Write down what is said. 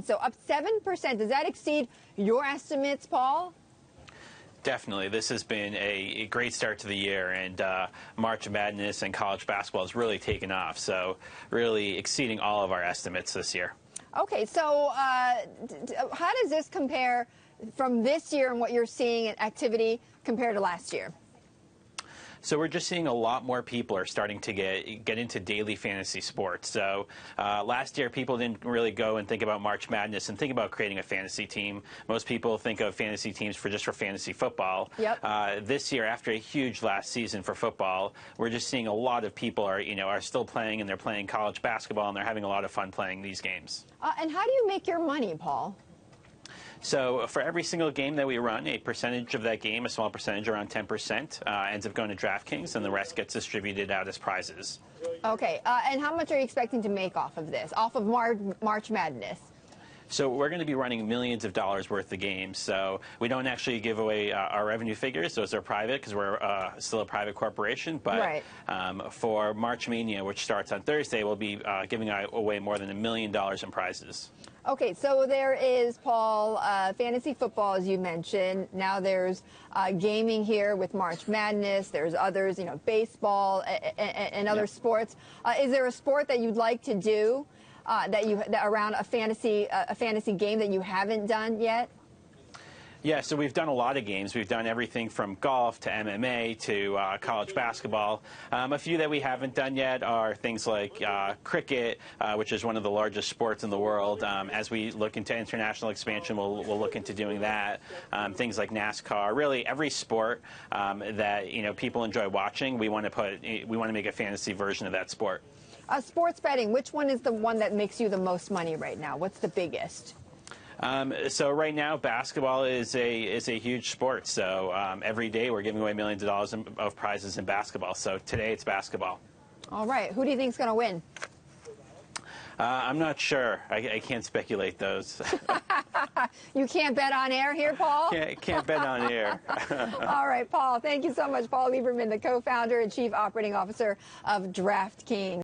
So up 7%. Does that exceed your estimates, Paul? Definitely. This has been a great start to the year, and March Madness and college basketball has really taken off. So really exceeding all of our estimates this year. Okay, so how does this compare from this year and what you're seeing in activity compared to last year? So we're just seeing a lot more people are starting to get into daily fantasy sports. So last year, people didn't really go and think about March Madness and think about creating a fantasy team. Most people think of fantasy teams for fantasy football. Yep. This year, after a huge last season for football, we're just seeing a lot of people are still playing, and they're playing college basketball, and they're having a lot of fun playing these games. And how do you make your money, Paul? So for every single game that we run, a percentage of that game, a small percentage, around 10%, ends up going to DraftKings, and the rest gets distributed out as prizes. Okay, and how much are you expecting to make off of this, off of March Madness? So we're going to be running millions of dollars worth of games. So we don't actually give away our revenue figures. Those are private because we're still a private corporation. But right. For March Mania, which starts on Thursday, we'll be giving away more than $1 million in prizes. Okay, so there is, Paul, fantasy football, as you mentioned. Now there's gaming here with March Madness. There's others, baseball and other sports. Is there a sport that you'd like to do around a fantasy game that you haven't done yet? Yeah, so we've done a lot of games. We've done everything from golf to MMA to college basketball. A few that we haven't done yet are things like cricket, which is one of the largest sports in the world. As we look into international expansion, we'll look into doing that. Things like NASCAR, really every sport that people enjoy watching. We want to make a fantasy version of that sport. Sports betting, which one is the one that makes you the most money right now? What's the biggest? So right now, basketball is a huge sport. So every day we're giving away millions of dollars of prizes in basketball. So today it's basketball. All right. Who do you think is going to win? I'm not sure. I can't speculate those. You can't bet on air here, Paul? Can't bet on air. All right, Paul. Thank you so much. Paul Liberman, the co-founder and chief operating officer of DraftKings.